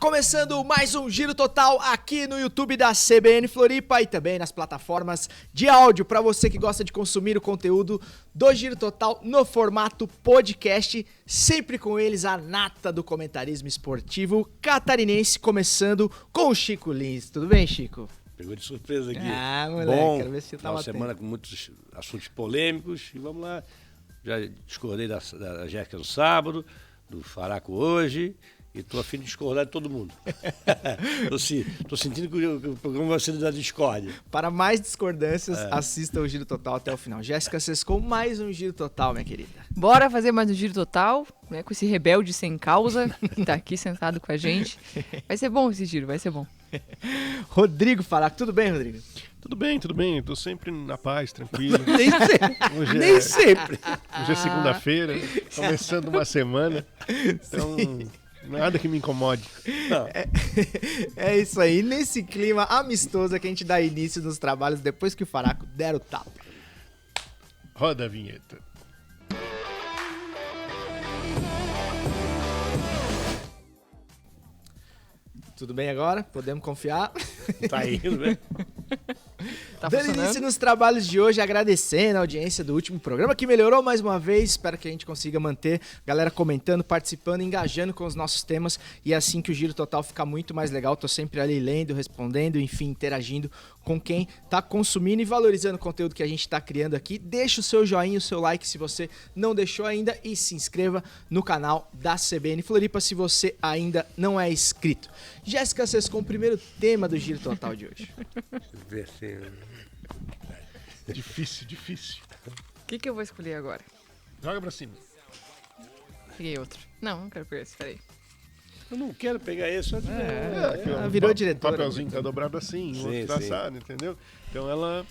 Começando mais um Giro Total aqui no YouTube da CBN Floripa e também nas plataformas de áudio para você que gosta de consumir o conteúdo do Giro Total no formato podcast, sempre com eles a nata do comentarismo esportivo catarinense, começando com o Chico Lins. Tudo bem, Chico? Pegou de surpresa aqui. Ah, moleque, bom, quero ver se você tá uma semana com muitos assuntos polêmicos e vamos lá. Já discordei da Jéssica no sábado, do Faraco hoje. E tô a fim de discordar de todo mundo. Tô sentindo que o programa vai ser da discórdia. Para mais discordâncias, assista o Giro Total até o final. Jéssica Sescon, mais um Giro Total, minha querida. Bora fazer mais um Giro Total, né, com esse rebelde sem causa, que tá aqui sentado com a gente. Vai ser bom esse giro, vai ser bom. Rodrigo Faraco, tudo bem, Rodrigo? Tudo bem, tô sempre na paz, tranquilo. Nem sempre. Hoje é segunda-feira, começando uma semana, então nada que me incomode. É isso aí, nesse clima amistoso que a gente dá início nos trabalhos depois que o Faraco der o tapa. Roda a vinheta. Tudo bem agora? Podemos confiar? Tá indo, né? Tá Dando funcionando? início nos trabalhos de hoje, agradecendo a audiência do último programa, que melhorou mais uma vez. Espero que a gente consiga manter a galera comentando, participando, engajando com os nossos temas. E é assim que o Giro Total fica muito mais legal. Tô sempre ali lendo, respondendo, enfim, interagindo com quem tá consumindo e valorizando o conteúdo que a gente tá criando aqui. Deixa o seu joinha, o seu like se você não deixou ainda e se inscreva no canal da CBN Floripa se você ainda não é inscrito. Jéssica Sescon, o primeiro tema do Giro Total de hoje. Ver se- Difícil. O que eu vou escolher agora? Joga pra cima. Peguei outro. Não quero pegar esse, peraí. Eu não quero pegar esse. Virou diretora. O papelzinho tá dobrado assim, o outro tá sim. assado, entendeu? Então ela...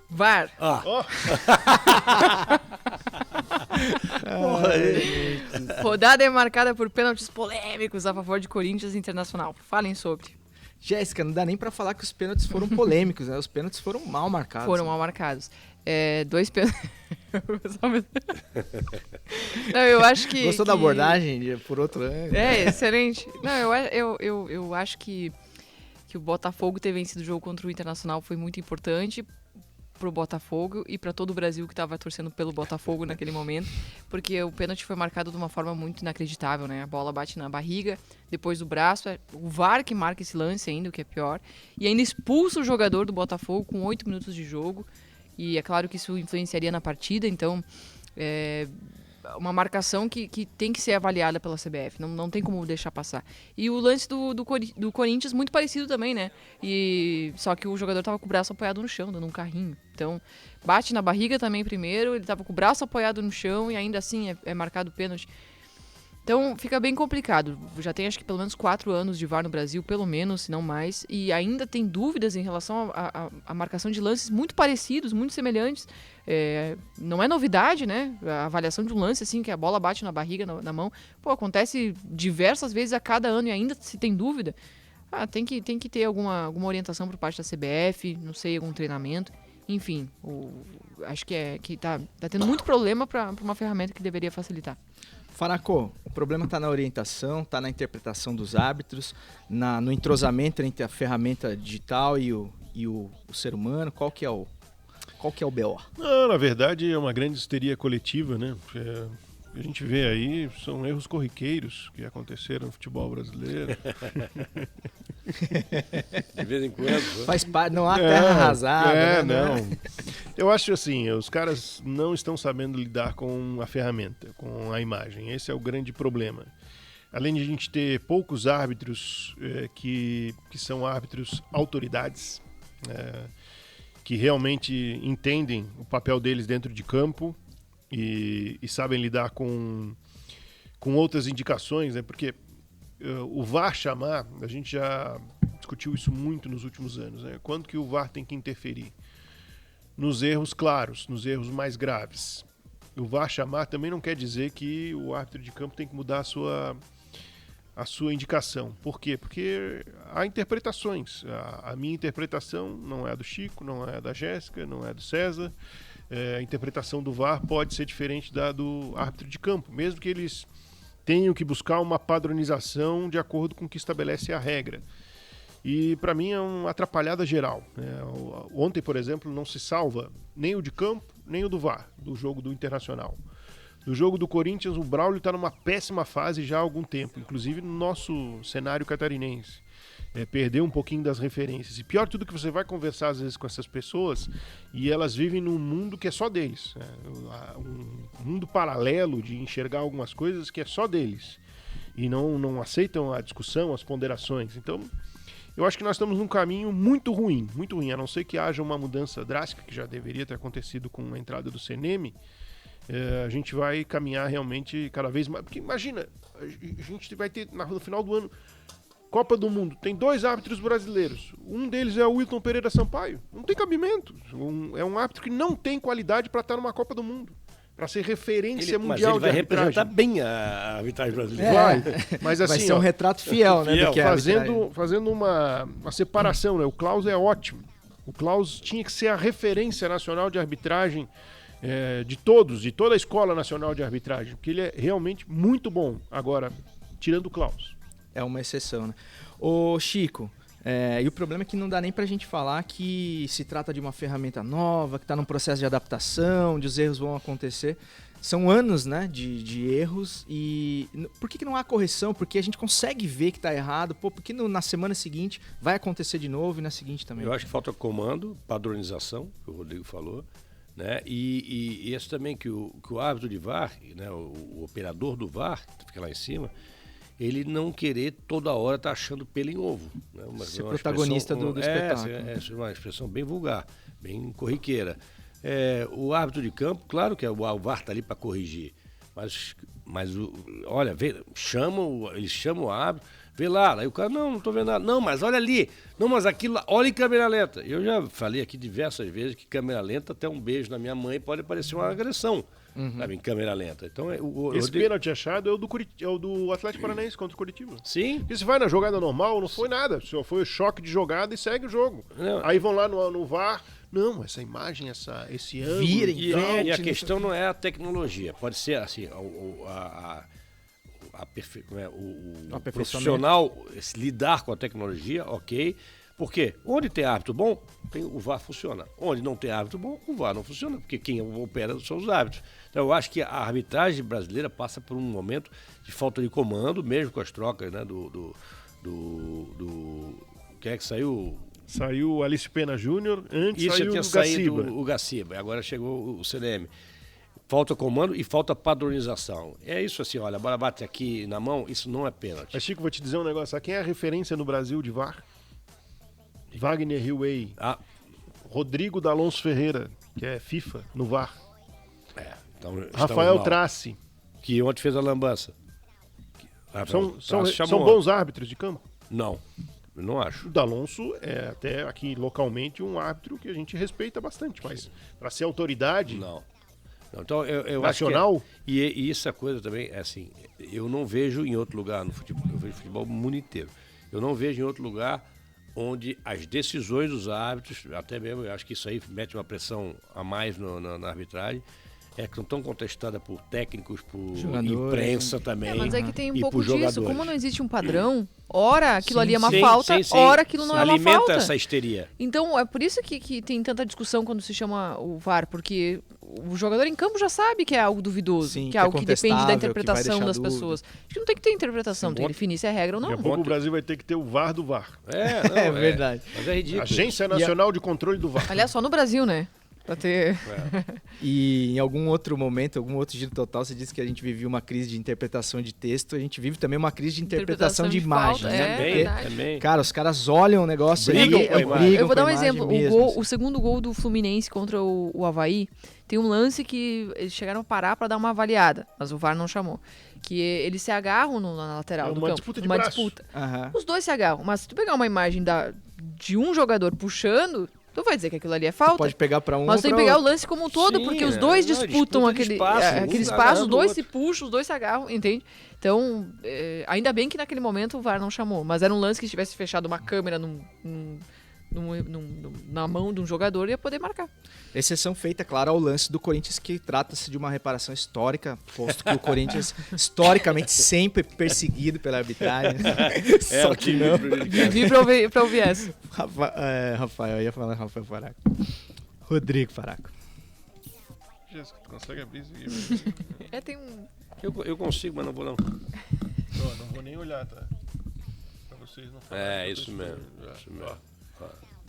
VAR. Ó, Rodada é marcada por pênaltis polêmicos a favor de Corinthians e Internacional. Falem sobre. Jéssica, não dá nem pra falar que os pênaltis foram polêmicos, né? Os pênaltis foram mal marcados. Foram mal marcados. Dois pênaltis... Não, eu acho que... Gostou da abordagem por outro ângulo? É, excelente. Não, eu acho que o Botafogo ter vencido o jogo contra o Internacional foi muito importante pro Botafogo e para todo o Brasil que estava torcendo pelo Botafogo naquele momento, porque o pênalti foi marcado de uma forma muito inacreditável, né? A bola bate na barriga, depois do braço, o VAR que marca esse lance ainda, o que é pior, e ainda expulsa o jogador do Botafogo com 8 minutos de jogo, e é claro que isso influenciaria na partida, então uma marcação que tem que ser avaliada pela CBF, não tem como deixar passar. E o lance do Corinthians muito parecido também, né? Só que o jogador tava com o braço apoiado no chão, dando um carrinho. Então, bate na barriga também primeiro, ele tava com o braço apoiado no chão e ainda assim é marcado o pênalti. Então, fica bem complicado. Já tem acho que pelo menos 4 anos de VAR no Brasil, pelo menos, se não mais, e ainda tem dúvidas em relação à marcação de lances muito parecidos, muito semelhantes. Não é novidade, né? A avaliação de um lance, assim, que a bola bate na barriga, na mão. Pô, acontece diversas vezes a cada ano e ainda se tem dúvida. Tem que ter alguma orientação por parte da CBF, não sei, algum treinamento. Enfim, acho que tá tendo muito problema para uma ferramenta que deveria facilitar. Faraco, o problema está na orientação, está na interpretação dos árbitros, no entrosamento entre a ferramenta digital e o ser humano. Qual que é o BO? não, na verdade é uma grande histeria coletiva, né? A gente vê aí, são erros corriqueiros que aconteceram no futebol brasileiro. De vez em quando. Faz parte, não há terra arrasada. né? Não. Eu acho assim, os caras não estão sabendo lidar com a ferramenta, com a imagem. Esse é o grande problema. Além de a gente ter poucos árbitros que são árbitros autoridades, que realmente entendem o papel deles dentro de campo e sabem lidar com outras indicações, né? Porque o VAR chamar, a gente já discutiu isso muito nos últimos anos, né? Quando que o VAR tem que interferir? Nos erros claros, nos erros mais graves. O VAR chamar também não quer dizer que o árbitro de campo tem que mudar a sua indicação. Por quê? Porque há interpretações. A minha interpretação não é a do Chico, não é a da Jéssica, não é a do César. A interpretação do VAR pode ser diferente da do árbitro de campo, mesmo que eles tenho que buscar uma padronização de acordo com o que estabelece a regra. E para mim é uma atrapalhada geral. Ontem, por exemplo, não se salva nem o de campo, nem o do VAR, do jogo do Internacional. Do jogo do Corinthians, o Braulio está numa péssima fase já há algum tempo, inclusive no nosso cenário catarinense. Perdeu um pouquinho das referências. E pior de tudo que você vai conversar às vezes com essas pessoas e elas vivem num mundo que é só deles. Um mundo paralelo de enxergar algumas coisas que é só deles. E não aceitam a discussão, as ponderações. Então, eu acho que nós estamos num caminho muito ruim, a não ser que haja uma mudança drástica, que já deveria ter acontecido com a entrada do CNM. A gente vai caminhar realmente cada vez mais. Porque imagina, a gente vai ter no final do ano Copa do Mundo, tem 2 árbitros brasileiros. Um deles é o Wilton Pereira Sampaio. Não tem cabimento. É um árbitro que não tem qualidade para estar numa Copa do Mundo, para ser referência mundial de arbitragem. Mas ele vai representar bem a arbitragem brasileira. Vai, mas assim, vai ser um retrato fiel, né? Do que é fazendo uma separação, né? O Klaus é ótimo. O Klaus tinha que ser a referência nacional de arbitragem de toda a Escola Nacional de Arbitragem, porque ele é realmente muito bom. Agora, tirando o Klaus. É uma exceção, né? Ô, Chico, e o problema é que não dá nem pra gente falar que se trata de uma ferramenta nova, que tá num processo de adaptação, onde os erros vão acontecer. São anos, né, de erros e por que não há correção? Porque a gente consegue ver que tá errado, porque na semana seguinte vai acontecer de novo e na seguinte também. Eu acho que falta comando, padronização, que o Rodrigo falou, né? E esse também que o árbitro de VAR, né, o operador do VAR, que fica lá em cima, ele não querer toda hora estar achando pelo em ovo. Né? Ser protagonista do espetáculo. É uma expressão bem vulgar, bem corriqueira. O árbitro de campo, claro que o VAR está ali para corrigir, mas olha, eles chamam o árbitro, vê lá, aí o cara, não estou vendo nada. Não, mas olha ali, não, mas aquilo lá, olha em câmera lenta. Eu já falei aqui diversas vezes que câmera lenta, até um beijo na minha mãe pode parecer uma agressão. Sabe, em câmera lenta. Então, esse pênalti achado é o do Atlético Paranaense contra o Curitiba. Sim. Porque se vai na jogada normal, não foi nada. Só foi o choque de jogada e segue o jogo. Não. Aí vão lá no VAR. Não, essa imagem, esse ângulo. E a questão não é a tecnologia. Pode ser assim, o profissional lidar com a tecnologia, ok. Porque onde tem árbitro bom, o VAR funciona. Onde não tem árbitro bom, o VAR não funciona, porque quem opera são os árbitros. Então eu acho que a arbitragem brasileira passa por um momento de falta de comando, mesmo com as trocas, né, quem é que saiu? Saiu o Alice Pena Júnior, antes Isso, saiu tinha o Gaciba. O Gaciba, agora chegou o CNM. Falta comando e falta padronização. É isso assim, olha, a bola bate aqui na mão, isso não é pênalti. Mas Chico, vou te dizer um negócio, sabe quem é a referência no Brasil de VAR? Wagner Hillway, Rodrigo D'Alonso Ferreira, que é FIFA, no VAR. Então, Rafael Trace. Que ontem fez a lambança. São bons árbitros de campo? Não, eu não acho. O D'Alonso é até aqui localmente um árbitro que a gente respeita bastante, mas para ser autoridade... Não. Então, eu nacional? Acho que e essa coisa também, é assim, eu não vejo em outro lugar no futebol, eu vejo futebol no mundo inteiro. Eu não vejo em outro lugar onde as decisões dos árbitros, até mesmo, eu acho que isso aí mete uma pressão a mais na arbitragem, que não estão contestadas por técnicos, por imprensa também. Mas é que tem um pouco disso. Jogadores. Como não existe um padrão, ora aquilo ali é uma falta, ora aquilo não é uma falta. Alimenta essa histeria. Então, é por isso que tem tanta discussão quando se chama o VAR, porque o jogador em campo já sabe que é algo duvidoso, que é algo que depende da interpretação das pessoas. Acho que não tem que ter interpretação, tem que definir se é regra ou não. Daqui a pouco o Brasil vai ter que ter o VAR do VAR. É verdade. Mas é ridículo. Agência Nacional de Controle do VAR. Aliás, só no Brasil, né? Pra ter... E em algum outro momento, algum outro giro total, você disse que a gente vivia uma crise de interpretação de texto, a gente vive também uma crise de interpretação de imagem. Também. Cara, os caras olham o negócio brigam e com a imagem. Eu vou dar um exemplo. O segundo gol do Fluminense contra o Avaí, tem um lance que eles chegaram a parar pra dar uma avaliada, mas o VAR não chamou. Que eles se agarram na lateral do campo. Uma disputa. Uhum. Os dois se agarram, mas se tu pegar uma imagem de um jogador puxando... Tu vai dizer que aquilo ali é falta? Pode pegar pra um. Mas tem que pegar outro. o lance como um todo, porque os dois disputam aquele espaço, os dois se puxam, os dois se agarram, entende? Então, ainda bem que naquele momento o VAR não chamou, mas era um lance que se tivesse fechado uma câmera na mão de um jogador ia poder marcar. Exceção feita, claro, ao lance do Corinthians, que trata-se de uma reparação histórica, posto que o Corinthians, historicamente, sempre perseguido pela arbitragem. Só que não. Vivi pra ouvir essa. Rafael, eu ia falar Rafael Faraco. Rodrigo Faraco. Jéssica, tu consegue abrir isso aqui? Tem um... Eu consigo, mas não vou não. Não vou nem olhar, tá? Pra vocês não falarem. Isso mesmo. Isso mesmo.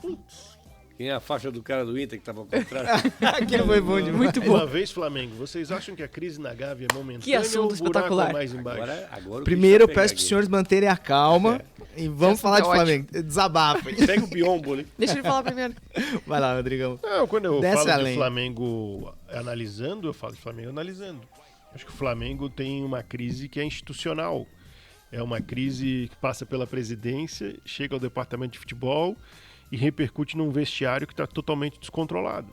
Putz. Quem é a faixa do cara do Inter que tava ao contrário? Aquilo foi bom demais. Muito bom. Uma vez, Flamengo, vocês acham que a crise na Gávea é momentânea Que assunto ou o buraco espetacular. é mais embaixo? Agora o Primeiro, eu bicho vai peço pegar para os aqui. senhores manterem a calma e vamos falar de é ótimo. Flamengo. Desabafem. Pega o biombo ali. Deixa ele falar primeiro. Vai lá, Rodrigão. Não, quando eu Desce falo além. de Flamengo analisando, eu falo de Flamengo analisando. Acho que o Flamengo tem uma crise que é institucional. É uma crise que passa pela presidência, chega ao departamento de futebol e repercute num vestiário que está totalmente descontrolado.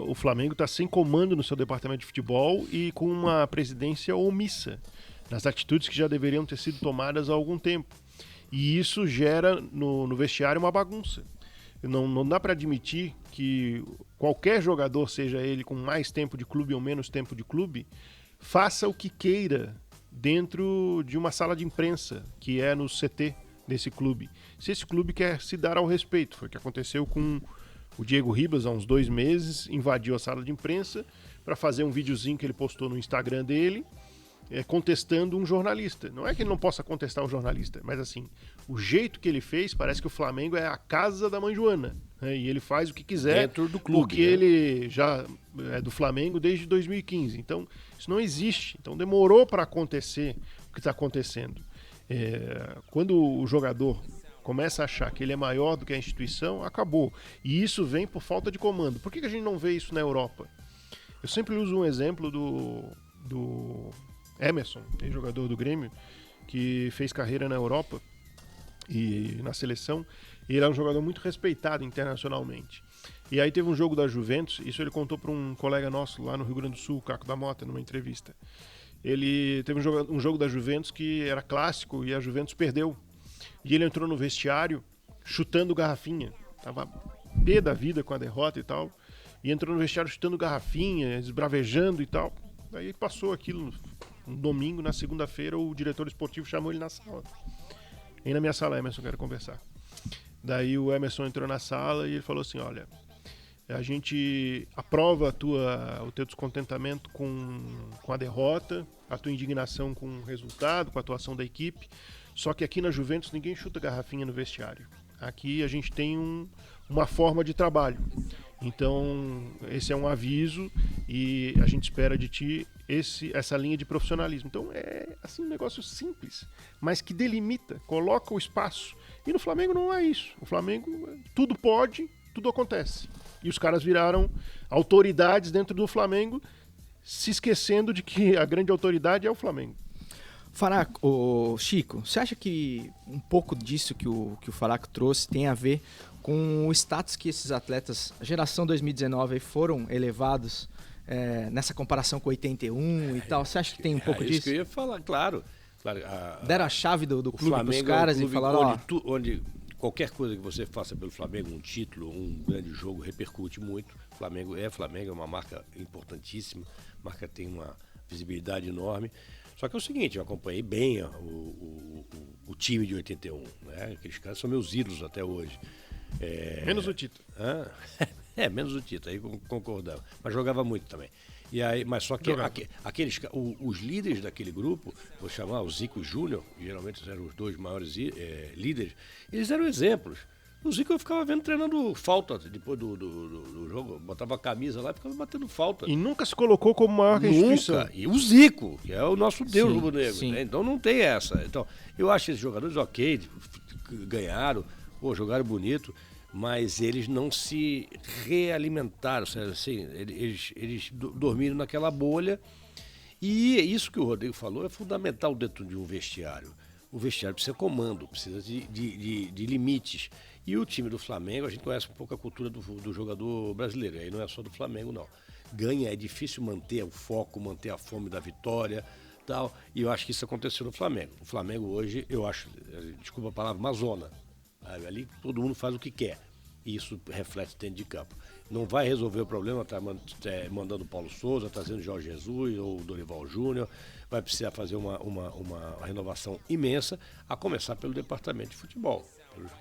O Flamengo está sem comando no seu departamento de futebol e com uma presidência omissa nas atitudes que já deveriam ter sido tomadas há algum tempo. E isso gera no vestiário uma bagunça. Não dá para admitir que qualquer jogador, seja ele com mais tempo de clube ou menos tempo de clube, faça o que queira dentro de uma sala de imprensa, que é no CT desse clube. Se esse clube quer se dar ao respeito, foi o que aconteceu com o Diego Ribas há uns 2 meses, invadiu a sala de imprensa para fazer um videozinho que ele postou no Instagram dele, contestando um jornalista. Não é que ele não possa contestar o jornalista, mas assim, o jeito que ele fez, parece que o Flamengo é a casa da mãe Joana, né? E ele faz o que quiser Dentro do clube, porque né? ele já é do Flamengo desde 2015. Então, isso não existe. Então, demorou para acontecer o que está acontecendo. Quando o jogador começa a achar que ele é maior do que a instituição, acabou. E isso vem por falta de comando. Por que a gente não vê isso na Europa? Eu sempre uso um exemplo do Emerson, jogador do Grêmio, que fez carreira na Europa e na seleção. E ele é um jogador muito respeitado internacionalmente. E aí teve um jogo da Juventus, isso ele contou para um colega nosso lá no Rio Grande do Sul, Caco da Mota, numa entrevista. Ele teve um jogo da Juventus que era clássico e a Juventus perdeu. E ele entrou no vestiário chutando garrafinha. Tava pé da vida com a derrota e tal. E entrou no vestiário chutando garrafinha, esbravejando e tal. Aí passou aquilo no domingo, na segunda-feira, o diretor esportivo chamou ele na sala. Vem na minha sala, Emerson, quero conversar. Daí o Emerson entrou na sala e ele falou assim, olha, a gente aprova o teu descontentamento com a derrota, a tua indignação com o resultado, com a atuação da equipe, só que aqui na Juventus ninguém chuta garrafinha no vestiário. Aqui a gente tem uma forma de trabalho. Então, esse é um aviso e a gente espera de ti essa linha de profissionalismo. Então, é assim um negócio simples, mas que delimita, coloca o espaço. E no Flamengo não é isso. O Flamengo, tudo pode, tudo acontece. E os caras viraram autoridades dentro do Flamengo, se esquecendo de que a grande autoridade é o Flamengo. Faraco, Chico, você acha que um pouco disso que o Faraco trouxe tem a ver com o status que esses atletas, geração 2019, foram elevados nessa comparação com 81 e tal? Você acha que tem um pouco isso disso? Que eu ia falar, claro. Deram a chave do clube para os caras e falaram, onde qualquer coisa que você faça pelo Flamengo, um título, um grande jogo, repercute muito. Flamengo é uma marca importantíssima, a marca tem uma visibilidade enorme. Só que é o seguinte, eu acompanhei bem o time de 81, né? Aqueles caras são meus ídolos até hoje. Menos o Tito. Menos o Tito, aí concordava. Mas jogava muito também. E aí, mas só que os líderes daquele grupo, vou chamar o Zico e o Júnior, geralmente eram os 2 maiores líderes, eles eram exemplos. O Zico eu ficava vendo treinando falta depois do jogo, botava a camisa lá e ficava batendo falta. E nunca se colocou como maior que a instituição. Nunca. E o Zico, que é o nosso Deus rubro-negro. Né? Então não tem essa. Então, eu acho esses jogadores ok, ganharam, jogaram bonito, mas eles não se realimentaram, assim, eles dormiram naquela bolha. E isso que o Rodrigo falou é fundamental dentro de um vestiário. O vestiário precisa de comando, precisa de limites. E o time do Flamengo, a gente conhece um pouco a cultura do jogador brasileiro, aí não é só do Flamengo, não. Ganha, é difícil manter o foco, manter a fome da vitória, tal, e eu acho que isso aconteceu no Flamengo. O Flamengo hoje, eu acho, desculpa a palavra, uma zona. Ali todo mundo faz o que quer. E isso reflete dentro de campo. Não vai resolver o problema mandando o Paulo Souza, trazendo Jorge Jesus ou Dorival Júnior. Vai precisar fazer uma renovação imensa, a começar pelo departamento de futebol,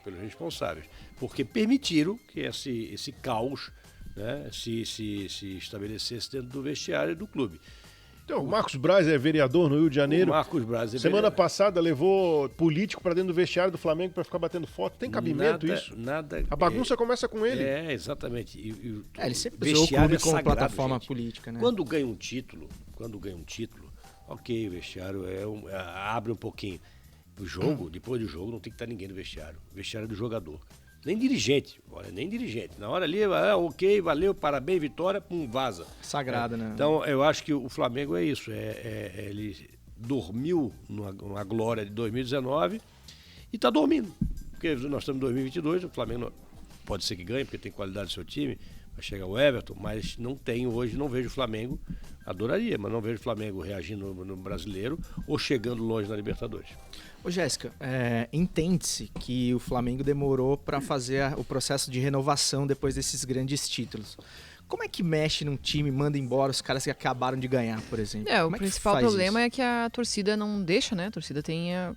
pelos responsáveis. Porque permitiram que esse caos, né, se estabelecesse dentro do vestiário e do clube. Então, o Marcos Braz é vereador no Rio de Janeiro. O Marcos Braz é Semana passada levou político para dentro do vestiário do Flamengo para ficar batendo foto. Tem cabimento isso? Nada. A bagunça começa com ele. Exatamente. Ele sempre usou o clube como plataforma gente. Política, né? Quando ganha um título, ok, o vestiário abre um pouquinho. O jogo, depois do jogo, não tem que estar ninguém no vestiário. O vestiário é do jogador. Nem dirigente. Na hora ali, ok, valeu, parabéns, vitória, pum, vaza. Sagrado, né? Então, eu acho que o Flamengo é isso. Ele dormiu numa glória de 2019 e está dormindo. Porque nós estamos em 2022, o Flamengo pode ser que ganhe, porque tem qualidade do seu time, vai chegar o Everton, mas não vejo o Flamengo, adoraria, mas não vejo o Flamengo reagindo no Brasileiro ou chegando longe na Libertadores. Ô Jéssica, entende-se que o Flamengo demorou para fazer o processo de renovação depois desses grandes títulos. Como é que mexe num time, manda embora os caras que acabaram de ganhar, por exemplo? O principal problema é que a torcida não deixa, né? A torcida tenha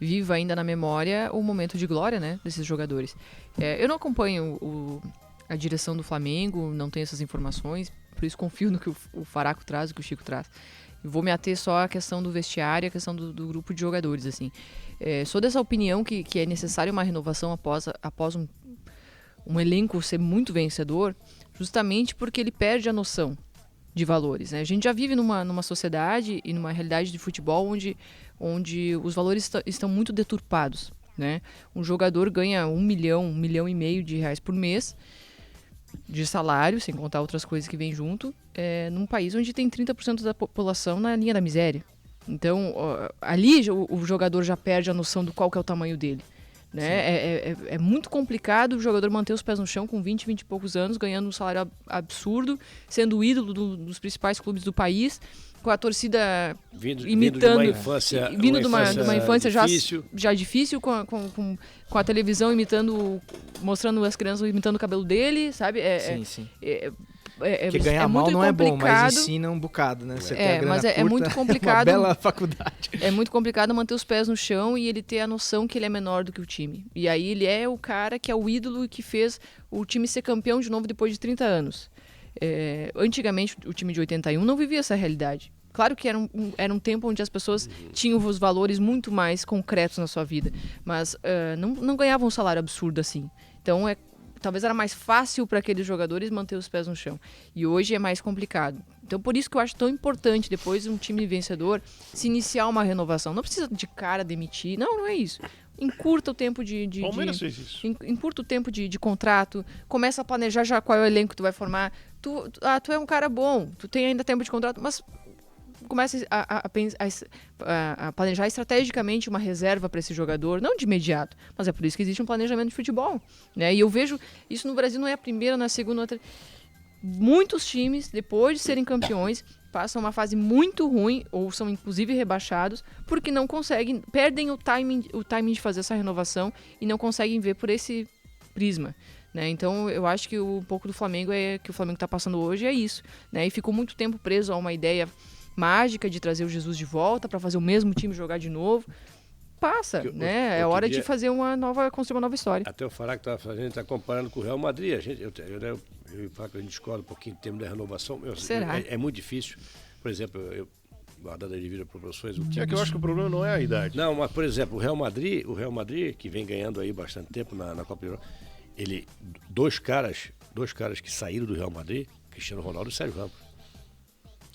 viva ainda na memória o momento de glória, né, desses jogadores. Eu não acompanho a direção do Flamengo, não tenho essas informações, por isso confio no que o Faraco traz, o que o Chico traz. Vou me ater só à questão do vestiário, à questão do grupo de jogadores, assim. Sou dessa opinião que é necessária uma renovação após um elenco ser muito vencedor, justamente porque ele perde a noção de valores, né? A gente já vive numa sociedade e numa realidade de futebol onde os valores estão muito deturpados, né? Um jogador ganha 1 milhão, 1,5 milhão de reais por mês de salário, sem contar outras coisas que vêm junto, num país onde tem 30% da população na linha da miséria. Então, ali o jogador já perde a noção do qual que é o tamanho dele. Né? É muito complicado o jogador manter os pés no chão com 20 e poucos anos, ganhando um salário absurdo, sendo o ídolo dos principais clubes do país, com a torcida imitando, vindo de uma infância já difícil, com a televisão mostrando as crianças imitando o cabelo dele, sabe? Sim. Porque ganhar mal não é bom, mas ensina um bocado, né? Você tem a grana mas é curta, muito complicado. Uma bela faculdade. É muito complicado manter os pés no chão e ele ter a noção que ele é menor do que o time. E aí ele é o cara que é o ídolo que fez o time ser campeão de novo depois de 30 anos. Antigamente, o time de 81 não vivia essa realidade. Claro que era um tempo onde as pessoas tinham os valores muito mais concretos na sua vida, mas não ganhavam um salário absurdo assim. Então, talvez era mais fácil para aqueles jogadores manter os pés no chão. E hoje é mais complicado. Então, por isso que eu acho tão importante, depois de um time vencedor, se iniciar uma renovação. Não precisa de cara demitir. Não é isso. Encurta o tempo Palmeiras fez isso. Encurta o tempo de contrato. Começa a planejar já qual é o elenco que tu vai formar. Tu é um cara bom. Tu tem ainda tempo de contrato, mas começa a planejar estrategicamente uma reserva para esse jogador, não de imediato, mas é por isso que existe um planejamento de futebol, né? E eu vejo isso no Brasil, não é a primeira, não é a segunda, não é a muitos times, depois de serem campeões, passam uma fase muito ruim, ou são inclusive rebaixados, porque não conseguem, perdem o timing de fazer essa renovação e não conseguem ver por esse prisma. Né? Então, eu acho que um pouco do Flamengo que o Flamengo está passando hoje é isso, né? E ficou muito tempo preso a uma ideia mágica de trazer o Jesus de volta para fazer o mesmo time jogar de novo. Passa, né? É hora de fazer construir uma nova história. Até o Faraco estava fazendo, a gente está comparando com o Real Madrid. Eu e o Faraco, a gente discorda um pouquinho em termos da renovação. Será? É muito difícil. Por exemplo, guardando as devidas proporções. Que eu acho que o problema não é a idade. Não, mas, por exemplo, o Real Madrid, que vem ganhando aí bastante tempo na Copa Europa, dois caras que saíram do Real Madrid, Cristiano Ronaldo e Sérgio Ramos.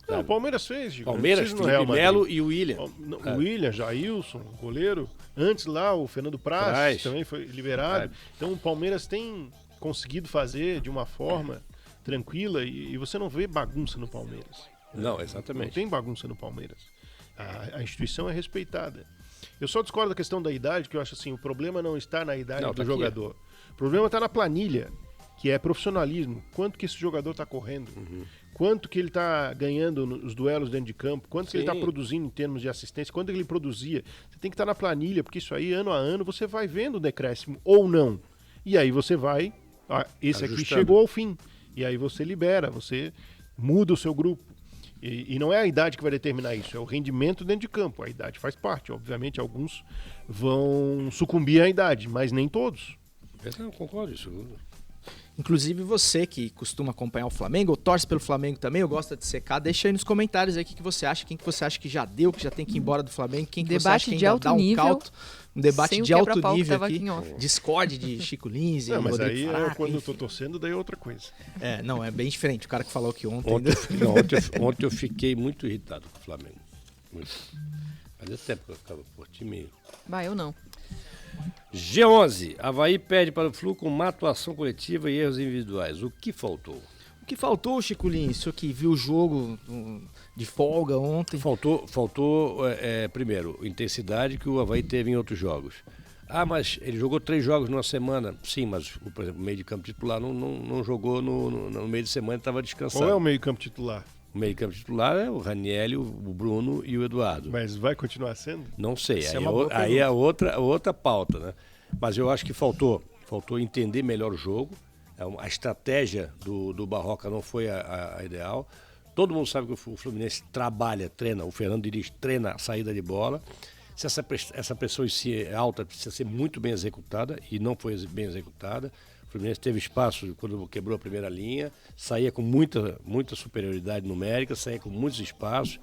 Não, o Palmeiras fez, Gico. Palmeiras, Felipe Melo e o William. O William, Jailson, goleiro. Antes lá, o Fernando Praz também foi liberado. Então o Palmeiras tem conseguido fazer de uma forma tranquila e você não vê bagunça no Palmeiras. Não, exatamente. Não tem bagunça no Palmeiras. A instituição é respeitada. Eu só discordo da questão da idade, que eu acho assim, o problema não está na idade do jogador. O problema está na planilha. que é profissionalismo. Quanto que esse jogador está correndo, quanto que ele está ganhando nos duelos dentro de campo, quanto que ele está produzindo em termos de assistência, quanto que ele produzia. Você tem que estar na planilha, porque isso aí, ano a ano, você vai vendo o decréscimo ou não. E aí você vai, esse aqui chegou ao fim. E aí você libera, você muda o seu grupo. E não é a idade que vai determinar isso, é o rendimento dentro de campo. A idade faz parte. Obviamente, alguns vão sucumbir à idade, mas nem todos. Eu não concordo isso. Inclusive você que costuma acompanhar o Flamengo, ou torce pelo Flamengo também, ou gosta de secar, deixa aí nos comentários aí o que você acha, quem que você acha que já deu, que já tem que ir embora do Flamengo, quem que você acha que ainda dá um cauto. Um debate de alto nível aqui, Discord de Chico Lins e mas Rodrigo aí Faraco, quando eu tô torcendo, daí é outra coisa. Não, é bem diferente. O cara que falou que ontem... Ontem eu fiquei muito irritado com o Flamengo. Muito. Fazia tempo que eu ficava por time. Eu não. G11. Avaí perde para o Flu com má atuação coletiva e erros individuais. O que faltou? O que faltou, Chico Lins? Isso que viu o jogo de folga ontem. Faltou primeiro, intensidade que o Avaí teve em outros jogos. Mas ele jogou 3 jogos numa semana. Sim, mas, por exemplo, o meio de campo titular não jogou no meio de semana, estava descansado. Qual é o meio de campo titular? O meio de campo titular é o Raniel, o Bruno e o Eduardo. Mas vai continuar sendo? Não sei, aí é outra pauta, né? Mas eu acho que faltou entender melhor o jogo. A estratégia do Barroca não foi a ideal. Todo mundo sabe que o Fluminense treina, o Fernando Diniz treina a saída de bola. Se essa pressão em si é alta, precisa ser muito bem executada, e não foi bem executada. O Fluminense teve espaço quando quebrou a primeira linha, saía com muita superioridade numérica, saía com muitos espaços.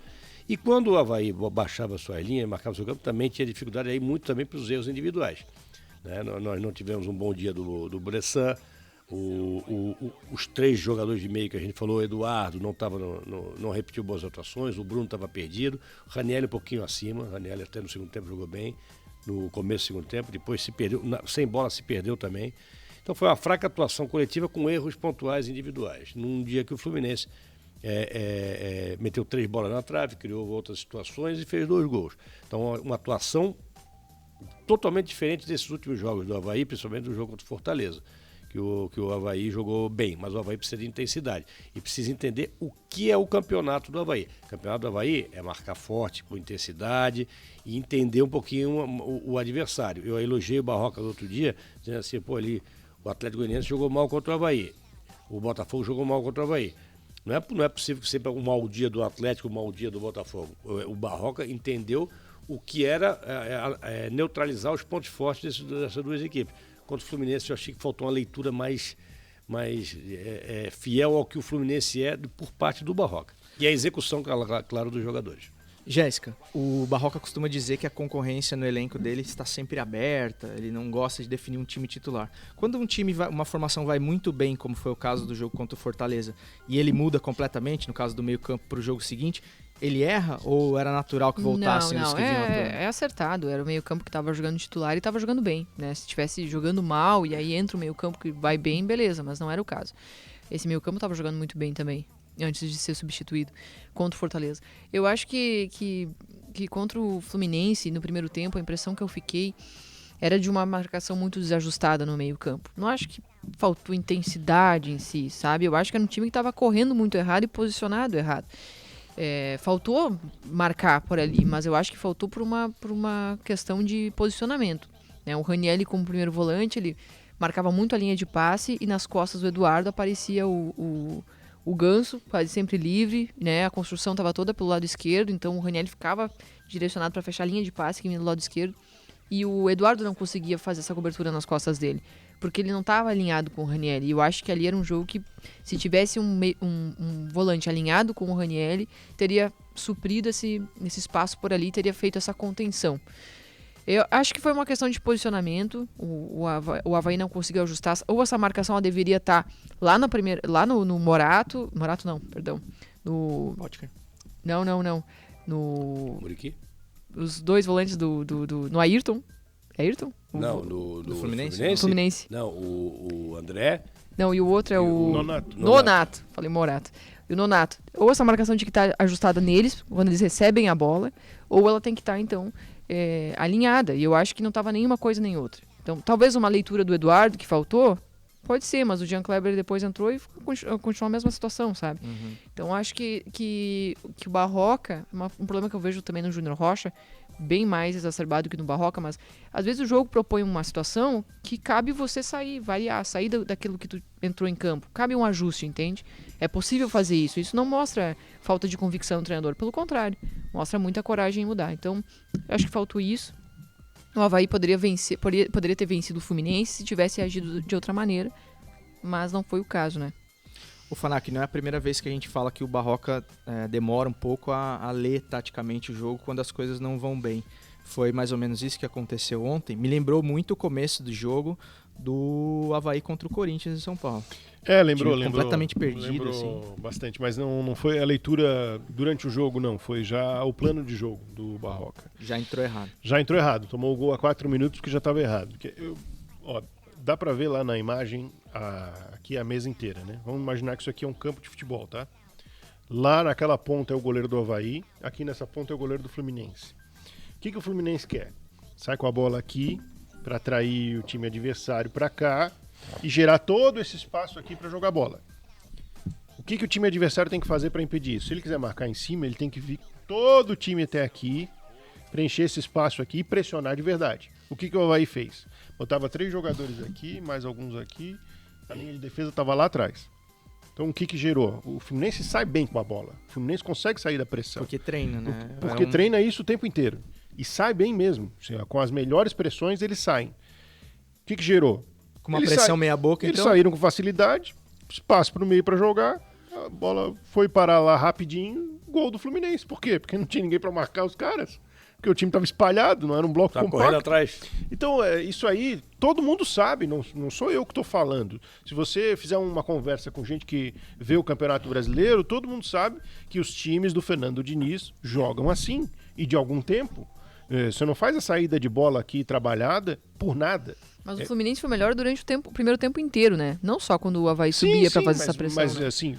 E quando o Avaí baixava suas linhas, marcava seu campo, também tinha dificuldade aí muito também para os erros individuais. Né? Nós não tivemos um bom dia do Bressan. Os 3 jogadores de meio que a gente falou, o Eduardo não repetiu boas atuações, o Bruno estava perdido, o Raniel um pouquinho acima, o Raniel até no segundo tempo jogou bem, no começo do segundo tempo, depois se perdeu, sem bola se perdeu também. Então foi uma fraca atuação coletiva com erros pontuais individuais, num dia que o Fluminense meteu 3 bolas na trave, criou outras situações e fez 2 gols. Então uma atuação totalmente diferente desses últimos jogos do Avaí, principalmente do jogo contra o Fortaleza. Que o Avaí jogou bem, mas o Avaí precisa de intensidade e precisa entender o que é o campeonato do Avaí. O campeonato do Avaí é marcar forte, com intensidade e entender um pouquinho o adversário. Eu elogiei o Barroca no outro dia, dizendo assim, ali o Atlético Goianiense jogou mal contra o Avaí, o Botafogo jogou mal contra o Avaí. Não é possível que sempre um mau dia do Atlético, um mau dia do Botafogo. O Barroca entendeu o que era neutralizar os pontos fortes dessas 2 equipes. Contra o Fluminense, eu achei que faltou uma leitura mais fiel ao que o Fluminense é por parte do Barroca. E a execução, claro, dos jogadores. Jéssica, o Barroca costuma dizer que a concorrência no elenco dele está sempre aberta, ele não gosta de definir um time titular. Quando uma formação vai muito bem, como foi o caso do jogo contra o Fortaleza, e ele muda completamente, no caso do meio-campo, para o jogo seguinte, ele erra ou era natural que voltassem os que vinham atuando? É acertado, era o meio-campo que estava jogando titular e estava jogando bem, né? Se estivesse jogando mal e aí entra o meio-campo que vai bem, beleza, mas não era o caso. Esse meio-campo estava jogando muito bem também, antes de ser substituído contra o Fortaleza. Eu acho que contra o Fluminense, no primeiro tempo, a impressão que eu fiquei era de uma marcação muito desajustada no meio-campo. Não acho que faltou intensidade em si, sabe? Eu acho que era um time que estava correndo muito errado e posicionado errado. Faltou marcar por ali, mas eu acho que faltou por uma questão de posicionamento, né? O Raniel, como primeiro volante, ele marcava muito a linha de passe e nas costas do Eduardo aparecia o Ganso, quase sempre livre, né? A construção estava toda pelo lado esquerdo, então o Raniel ficava direcionado para fechar a linha de passe que vinha do lado esquerdo e o Eduardo não conseguia fazer essa cobertura nas costas dele, porque ele não estava alinhado com o Raniel. E eu acho que ali era um jogo que, se tivesse um volante alinhado com o Raniel, teria suprido esse espaço por ali, teria feito essa contenção. Eu acho que foi uma questão de posicionamento. O Avaí não conseguiu ajustar. Ou essa marcação ela deveria estar lá no Morato. Morato não, perdão. No Potker. Não. No Muriqui? Os 2 volantes no Ayrton. É Ayrton? Não, do Fluminense? Fluminense. Não, o André. Não, e o outro é o... Nonato. Falei Morato. E o Nonato. Ou essa marcação tinha que estar ajustada neles, quando eles recebem a bola, ou ela tem que estar, então, alinhada. E eu acho que não estava nenhuma coisa nem outra. Então, talvez uma leitura do Eduardo, que faltou, Pode ser, mas o Jean Kleber depois entrou e continuou a mesma situação, sabe? Então acho que o Barroca, um problema que eu vejo também no Júnior Rocha, bem mais exacerbado que no Barroca, mas às vezes o jogo propõe uma situação que cabe você sair daquilo que tu entrou em campo. Cabe um ajuste, entende? É possível fazer isso. Isso não mostra falta de convicção do treinador, pelo contrário, mostra muita coragem em mudar. Então, eu acho que faltou isso. O Avaí poderia ter vencido o Fluminense se tivesse agido de outra maneira, mas não foi o caso, né? O Fanac, não é a primeira vez que a gente fala que o Barroca demora um pouco a ler taticamente o jogo quando as coisas não vão bem. Foi mais ou menos isso que aconteceu ontem. Me lembrou muito o começo do jogo do Avaí contra o Corinthians em São Paulo. Lembrou. Completamente perdido, lembrou assim. bastante, mas não foi a leitura durante o jogo, não. Foi já o plano de jogo do Barroca. Já entrou errado. Já entrou errado. Tomou o gol a 4 minutos porque já estava errado. Dá pra ver lá na imagem aqui a mesa inteira, né? Vamos imaginar que isso aqui é um campo de futebol, tá? Lá naquela ponta é o goleiro do Avaí, aqui nessa ponta é o goleiro do Fluminense. O que o Fluminense quer? Sai com a bola aqui para atrair o time adversário para cá e gerar todo esse espaço aqui para jogar bola. O que o time adversário tem que fazer para impedir isso? Se ele quiser marcar em cima, ele tem que vir todo o time até aqui, preencher esse espaço aqui e pressionar de verdade. O que o Avaí fez? Botava 3 jogadores aqui, mais alguns aqui, a linha de defesa estava lá atrás. Então o que gerou? O Fluminense sai bem com a bola. O Fluminense consegue sair da pressão. Porque treina, né? Porque treina isso o tempo inteiro. E sai bem mesmo. Com as melhores pressões, eles saem. O que gerou? Com uma pressão meia boca, eles então? saíram com facilidade, espaço para o meio para jogar, a bola foi parar lá rapidinho, gol do Fluminense. Por quê? Porque não tinha ninguém para marcar os caras. Porque o time estava espalhado, não era um bloco compacto. Correndo atrás. Então, isso aí, todo mundo sabe, não sou eu que estou falando. Se você fizer uma conversa com gente que vê o Campeonato Brasileiro, todo mundo sabe que os times do Fernando Diniz jogam assim. E de algum tempo, você não faz a saída de bola aqui trabalhada por nada. Mas o Fluminense foi melhor durante o primeiro tempo inteiro, né? Não só quando o Avaí subia para fazer essa pressão. Mas né? assim...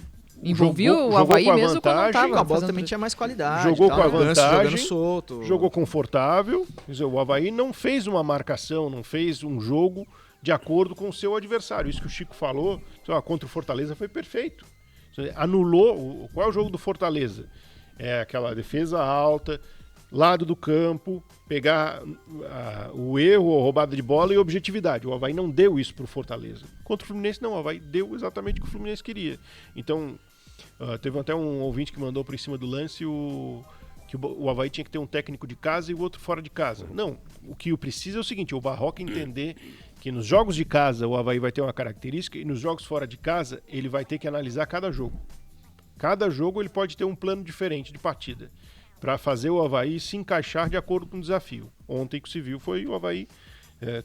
Jogou o Avaí mesmo quando não tava. A bola também tinha mais qualidade. Jogou com a vantagem, jogando solto. Jogou confortável. Quer dizer, o Avaí não fez uma marcação, não fez um jogo de acordo com o seu adversário. Isso que o Chico falou, contra o Fortaleza foi perfeito. Anulou. Qual é o jogo do Fortaleza? É aquela defesa alta, lado do campo, pegar o erro, a roubada de bola e objetividade. O Avaí não deu isso pro Fortaleza. Contra o Fluminense, não. O Avaí deu exatamente o que o Fluminense queria. Então, teve até um ouvinte que mandou por em cima do lance que o Avaí tinha que ter um técnico de casa e o outro fora de casa. Não. O que precisa é o seguinte, o Barroca entender que nos jogos de casa o Avaí vai ter uma característica e nos jogos fora de casa ele vai ter que analisar cada jogo. Cada jogo ele pode ter um plano diferente de partida, para fazer o Avaí se encaixar de acordo com o desafio. Ontem que se viu foi o Avaí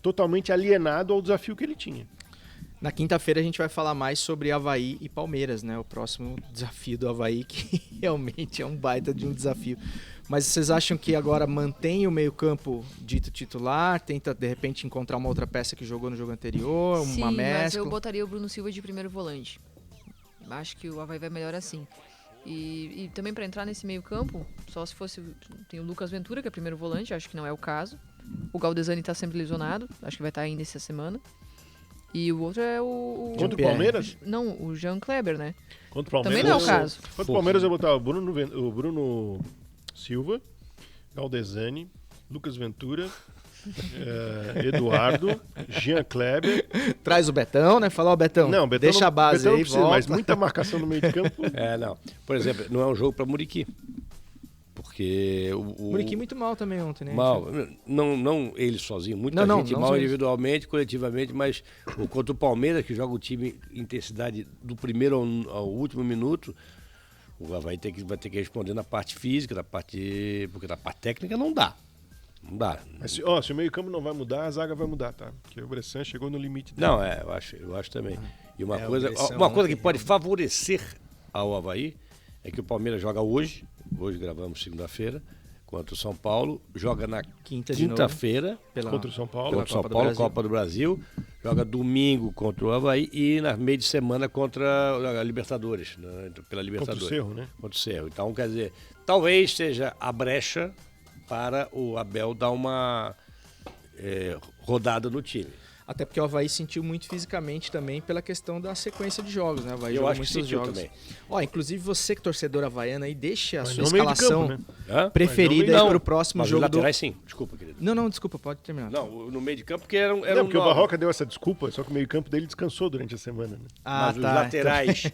totalmente alienado ao desafio que ele tinha. Na quinta-feira a gente vai falar mais sobre Avaí e Palmeiras, né? O próximo desafio do Avaí, que realmente é um baita de um desafio. Mas vocês acham que agora mantém o meio-campo dito titular, tenta de repente encontrar uma outra peça que jogou no jogo anterior, uma mescla? Sim, mas eu botaria o Bruno Silva de primeiro volante. Acho que o Avaí vai melhor assim. E também para entrar nesse meio campo, só se fosse... Tem o Lucas Ventura, que é primeiro volante, acho que não é o caso. O Galdesani está sempre lesionado, acho que vai estar ainda essa semana. E o outro é o... Contra o Palmeiras? Não, o Jean Kleber, né? Contra o Palmeiras. Também não é o caso. Contra o Palmeiras eu vou botar o Bruno Silva, Galdesani, Lucas Ventura, Eduardo, Jean Kleber. Traz o Betão, né? Fala, Betão, não, Betão deixa a base Betão aí, precisa, mas muita marcação no meio de campo. Não. Por exemplo, não é um jogo para Muriqui. Porque o Muriqui muito mal também ontem, né? Mal. Não ele sozinho, muita gente mal individualmente, coletivamente, mas contra o Palmeiras, que joga o time em intensidade do primeiro ao último minuto, o Avaí vai ter que responder na parte física, porque na parte técnica não dá. Não dá. Mas, se o meio-campo não vai mudar, a zaga vai mudar, tá? Porque o Bressan chegou no limite dele. Não, eu acho também. E uma coisa que pode favorecer ao Avaí é que o Palmeiras joga hoje gravamos segunda-feira, contra o São Paulo, joga na quinta-feira contra o São Paulo, contra o São Paulo, Copa do Brasil, joga domingo contra o Avaí e na meio de semana contra a Libertadores, né? Pela Libertadores. Contra o Cerro, né? Contra o Cerro. Então, quer dizer, talvez seja a brecha para o Abel dar uma rodada no time. Até porque o Avaí sentiu muito fisicamente também pela questão da sequência de jogos, né? O Avaí Eu jogou acho que muitos sentiu jogos. também. Ó, inclusive você que torcedor havaiano aí, deixe a Mas sua não meio de escalação campo, né? Hã? preferida Não, aí pro próximo mas jogo os laterais sim, desculpa, querido. Não, desculpa, pode terminar. Não, no meio de campo porque era um Não, porque o nove. Barroca deu essa desculpa, só que o meio-campo dele descansou durante a semana, né? Mas tá.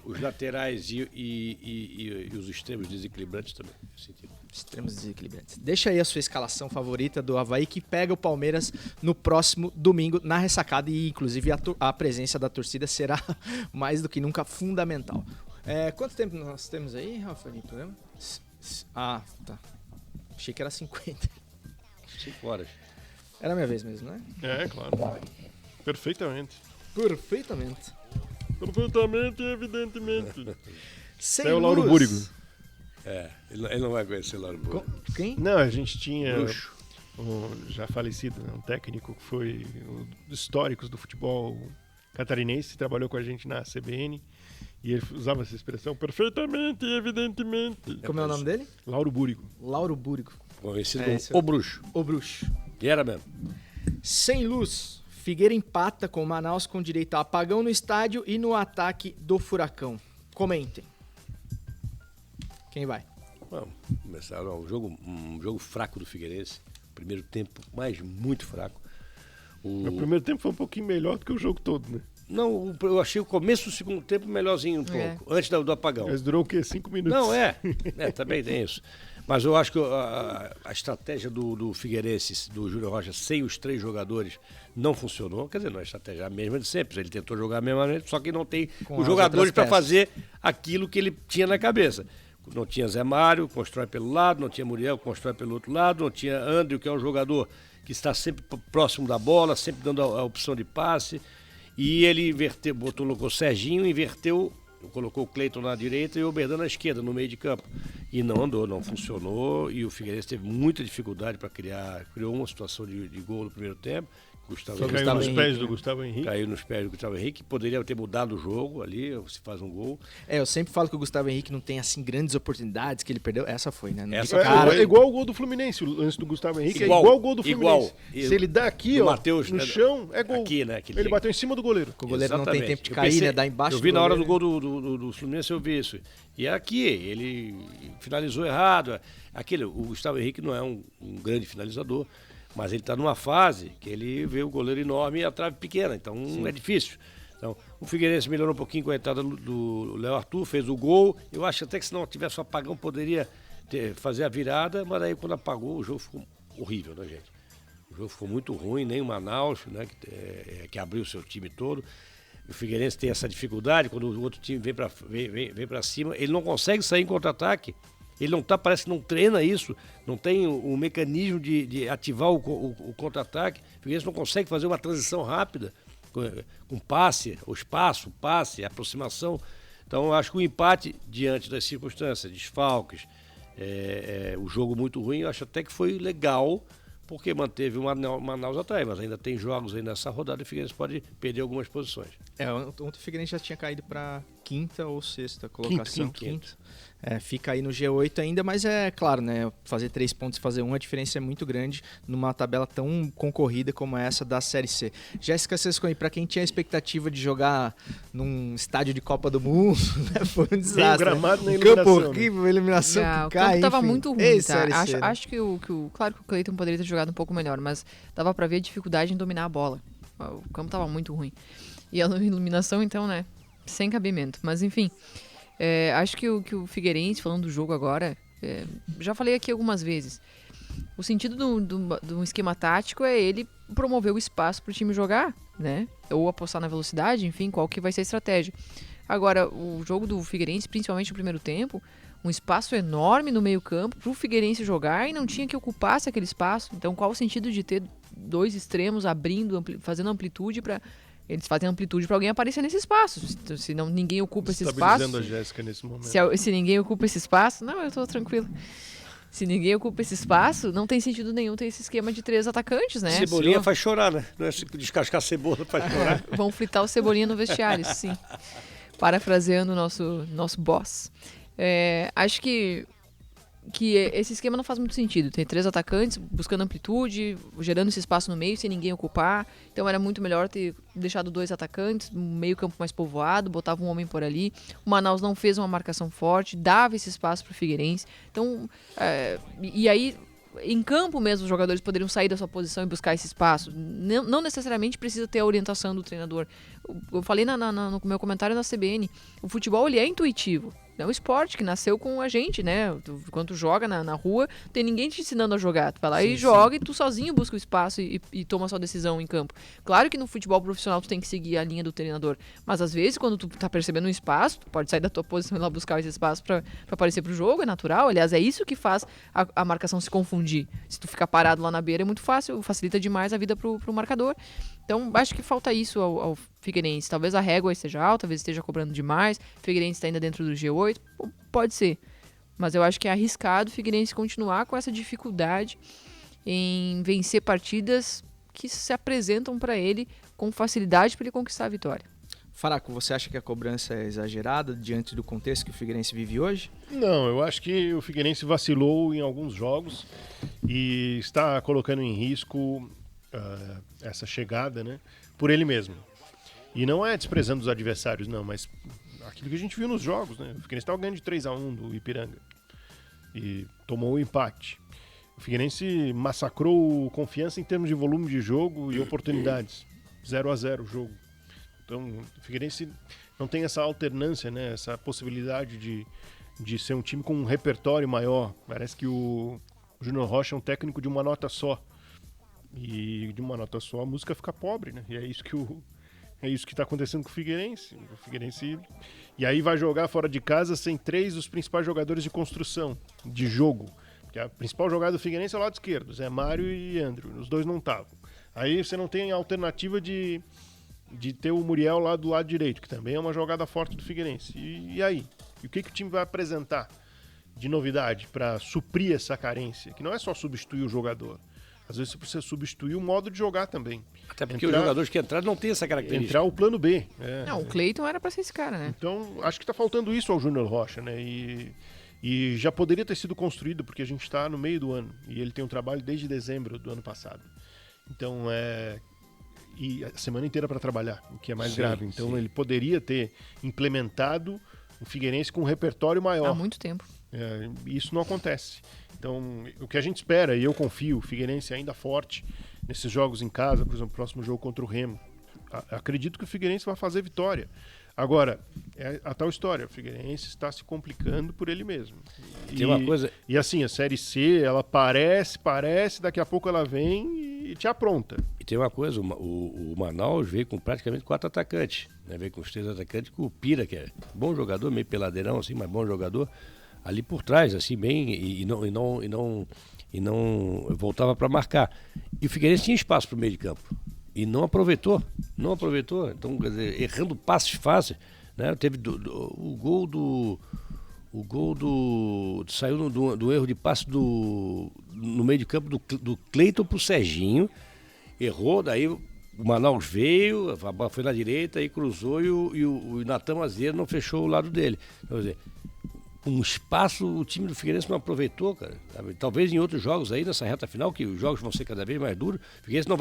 os laterais e os extremos desequilibrantes também. Nesse sentido. Extremos desequilibrantes. Deixa aí a sua escalação favorita do Avaí, que pega o Palmeiras no próximo domingo na ressacada, e inclusive a presença da torcida será mais do que nunca fundamental. Quanto tempo nós temos aí, Rafael? Programa? Tá. Achei que era 50. 5 horas. Era a minha vez mesmo, né? É, claro. Perfeitamente. Perfeitamente. Perfeitamente e evidentemente. Sem É o Lauro luz. Búrigo. Ele não vai conhecer o Lauro Búrigo. Quem? Não, a gente tinha Bruxo. um já falecido, né, um técnico que foi um dos históricos do futebol catarinense, trabalhou com a gente na CBN, e ele usava essa expressão perfeitamente e evidentemente. Como é o nome dele? Lauro Búrigo. Lauro Búrigo. Conhecido Esse como O Bruxo. O Bruxo. E era mesmo. Sem luz. Figueira empata com o Manaus com direito a apagão no estádio e no ataque do Furacão. Comentem. Quem vai? Vamos começar. Não, um jogo fraco do Figueirense. Primeiro tempo, mas muito fraco. O primeiro tempo foi um pouquinho melhor do que o jogo todo, né? Não, eu achei o começo do segundo tempo melhorzinho um pouco, antes do apagão. Mas durou o quê? 5 minutos? Não, também tem isso. Mas eu acho que a estratégia do Figueirense, do Júlio Rocha, sem os 3 jogadores, não funcionou. Quer dizer, não é a estratégia a mesma de sempre. Ele tentou jogar a mesma maneira, só que não tem Com os as jogadores outras para peças. fazer aquilo que ele tinha na cabeça. Não tinha Zé Mário, constrói pelo lado, não tinha Muriel, constrói pelo outro lado, não tinha André, que é um jogador que está sempre próximo da bola, sempre dando a opção de passe. E ele inverteu, colocou o Serginho, inverteu, colocou o Cleiton na direita e o Oberdan na esquerda, no meio de campo. E não andou, não funcionou, e o Figueirense teve muita dificuldade para criou uma situação de gol no primeiro tempo. Gustavo Só Henrique caiu nos Henrique, pés né? do Gustavo Henrique. caiu nos pés do Gustavo Henrique, poderia ter mudado o jogo ali, se faz um gol. Eu sempre falo que o Gustavo Henrique não tem, assim, grandes oportunidades que ele perdeu. Essa foi, né? Essa É igual o gol do Fluminense, o lance do Gustavo Henrique Igual, é igual o gol do Fluminense. igual. Se ele dá aqui, Do ó, Matheus, no né, chão, é gol. aqui, né, que Ele bateu em cima do goleiro. O goleiro não tem Exatamente. tempo de Eu cair, pensei- né? Dá embaixo Eu vi na hora do goleiro, gol do Fluminense, eu vi isso. E aqui, ele finalizou errado. O Gustavo Henrique não é um grande finalizador, mas ele está numa fase que ele vê o goleiro enorme e a trave pequena, então é difícil. Então, o Figueirense melhorou um pouquinho com a entrada do Léo Arthur, fez o gol. Eu acho até que se não tivesse o apagão, poderia fazer a virada, mas aí quando apagou, o jogo ficou horrível, né, gente? O jogo ficou muito ruim, nem o Manaus, né, que abriu o seu time todo. O Figueirense tem essa dificuldade, quando o outro time vem para cima, ele não consegue sair em contra-ataque. Ele não tá, parece que não treina isso, não tem o mecanismo de ativar o contra-ataque. O Figueirense não consegue fazer uma transição rápida, com passe, o espaço, passe, aproximação. Então, eu acho que o empate, diante das circunstâncias, desfalques, o jogo muito ruim, eu acho até que foi legal, porque manteve o Manaus atrás, mas ainda tem jogos aí nessa rodada e o Figueirense pode perder algumas posições. Ontem o Figueirense já tinha caído para quinta ou sexta colocação. Quinto. Fica aí no G8 ainda, mas é claro, né? Fazer 3 pontos e fazer 1, a diferença é muito grande numa tabela tão concorrida como essa da Série C. Jéssica Sesconi, para quem tinha a expectativa de jogar num estádio de Copa do Mundo, né? Foi um desastre. gramado na Um iluminação, campo né? horrível, iluminação O que cai, campo tava enfim. muito ruim, Ei, tá? Série C, né? Acho que claro que o Cleiton poderia ter jogado um pouco melhor, mas dava pra ver a dificuldade em dominar a bola. O campo tava muito ruim. E a iluminação, então, né, sem cabimento. Mas, enfim, acho que o Figueirense, falando do jogo agora, já falei aqui algumas vezes, o sentido do esquema tático é ele promover o espaço pro time jogar, né, ou apostar na velocidade, enfim, qual que vai ser a estratégia. Agora, o jogo do Figueirense, principalmente no primeiro tempo, um espaço enorme no meio campo pro Figueirense jogar e não tinha que ocupasse aquele espaço. Então, qual o sentido de ter 2 extremos abrindo, fazendo amplitude para eles fazem amplitude para alguém aparecer nesse espaço. Se não, ninguém ocupa esse espaço. Estabilizando a Jéssica nesse momento. Se ninguém ocupa esse espaço, não, eu tô tranquilo. Se ninguém ocupa esse espaço, não tem sentido nenhum ter esse esquema de 3 atacantes, né? Cebolinha faz chorar, né? Não é descascar cebola faz chorar. Vão fritar o Cebolinha no vestiário, sim. Parafraseando o nosso boss. Acho que que esse esquema não faz muito sentido. Tem 3 atacantes buscando amplitude, gerando esse espaço no meio sem ninguém ocupar. Então era muito melhor ter deixado 2 atacantes, um meio campo mais povoado, botava um homem por ali. O Manaus não fez uma marcação forte, dava esse espaço para o Figueirense. Então, e aí, em campo mesmo, os jogadores poderiam sair da sua posição e buscar esse espaço. Não necessariamente precisa ter a orientação do treinador. Eu falei no meu comentário na CBN, o futebol ele é intuitivo. É um esporte que nasceu com a gente, né? Quando tu joga na rua, não tem ninguém te ensinando a jogar. Tu vai lá e joga e tu sozinho busca o espaço e toma a sua decisão em campo. Claro que no futebol profissional tu tem que seguir a linha do treinador, mas às vezes quando tu tá percebendo um espaço, tu pode sair da tua posição e ir lá buscar esse espaço pra aparecer pro jogo, é natural. Aliás, é isso que faz a marcação se confundir. Se tu ficar parado lá na beira é muito fácil, facilita demais a vida pro marcador. Então, acho que falta isso ao Figueirense. Talvez a régua esteja alta, talvez esteja cobrando demais. O Figueirense está ainda dentro do G8. Pode ser. Mas eu acho que é arriscado o Figueirense continuar com essa dificuldade em vencer partidas que se apresentam para ele com facilidade para ele conquistar a vitória. Faraco, você acha que a cobrança é exagerada diante do contexto que o Figueirense vive hoje? Não, eu acho que o Figueirense vacilou em alguns jogos e está colocando em risco essa chegada, né, por ele mesmo. E não é desprezando os adversários, não, mas aquilo que a gente viu nos jogos, né? O Figueirense estava ganhando de 3-1 do Ipiranga e tomou o empate. O Figueirense massacrou o Confiança em termos de volume de jogo e oportunidades. 0-0 o jogo. Então, o Figueirense não tem essa alternância, né? Essa possibilidade de ser um time com um repertório maior. Parece que o Júnior Rocha é um técnico de uma nota só. E de uma nota só a música fica pobre, né? E é isso que está acontecendo com o Figueirense. E aí vai jogar fora de casa sem 3 dos principais jogadores de construção, de jogo. Porque a principal jogada do Figueirense é o lado esquerdo, Zé Mário e Andrew. Os dois não estavam. Aí você não tem a alternativa de ter o Muriel lá do lado direito, que também é uma jogada forte do Figueirense. E aí? E o que o time vai apresentar de novidade para suprir essa carência? Que não é só substituir o jogador. Às vezes você precisa substituir o modo de jogar também. Até porque os jogadores que entraram não têm essa característica. Entrar o plano B. Não, o Cleiton era para ser esse cara, né? Então, acho que está faltando isso ao Júnior Rocha, né? E já poderia ter sido construído, porque a gente está no meio do ano. E ele tem um trabalho desde dezembro do ano passado. Então, e a semana inteira para trabalhar, o que é mais grave. Então, ele poderia ter implementado o Figueirense com um repertório maior. Há muito tempo. E isso não acontece. Então, o que a gente espera, e eu confio, o Figueirense ainda forte nesses jogos em casa, por exemplo, o próximo jogo contra o Remo. Acredito que o Figueirense vai fazer vitória. Agora, é a tal história, o Figueirense está se complicando por ele mesmo. Tem uma coisa... E assim, a Série C, ela parece, daqui a pouco ela vem e te apronta. E tem uma coisa, o Manaus veio com praticamente 4 atacantes, né? Veio com os 3 atacantes, com o Pira, que é bom jogador, meio peladeirão assim, mas bom jogador, ali por trás, assim, bem, e não voltava para marcar. E o Figueirense tinha espaço para o meio de campo. E não aproveitou. Então, quer dizer, errando passes fáceis, né? Teve o gol saiu do erro de passe no meio de campo do Cleiton pro Serginho. Errou, daí o Manaus veio, a bola foi na direita, aí cruzou e o Natan Mazeiro não fechou o lado dele. Então, quer dizer, um espaço o time do Figueirense não aproveitou, cara. Talvez em outros jogos aí, nessa reta final, que os jogos vão ser cada vez mais duros, o Figueirense não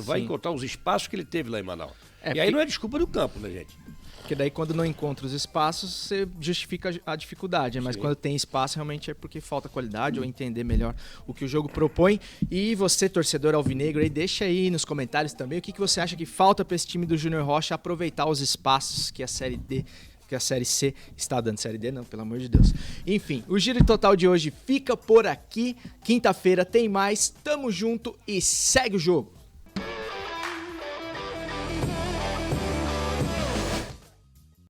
vai encontrar os espaços que ele teve lá em Manaus. E aí não é desculpa do campo, né, gente? Porque daí quando não encontra os espaços, você justifica a dificuldade, mas quando tem espaço, realmente é porque falta qualidade ou entender melhor o que o jogo propõe. E você, torcedor alvinegro, aí, deixa aí nos comentários também o que você acha que falta para esse time do Júnior Rocha aproveitar os espaços que a Série D, que a Série C está dando. Série D não, pelo amor de Deus. Enfim, o Giro Total de hoje fica por aqui. Quinta-feira tem mais. Tamo junto e segue o jogo.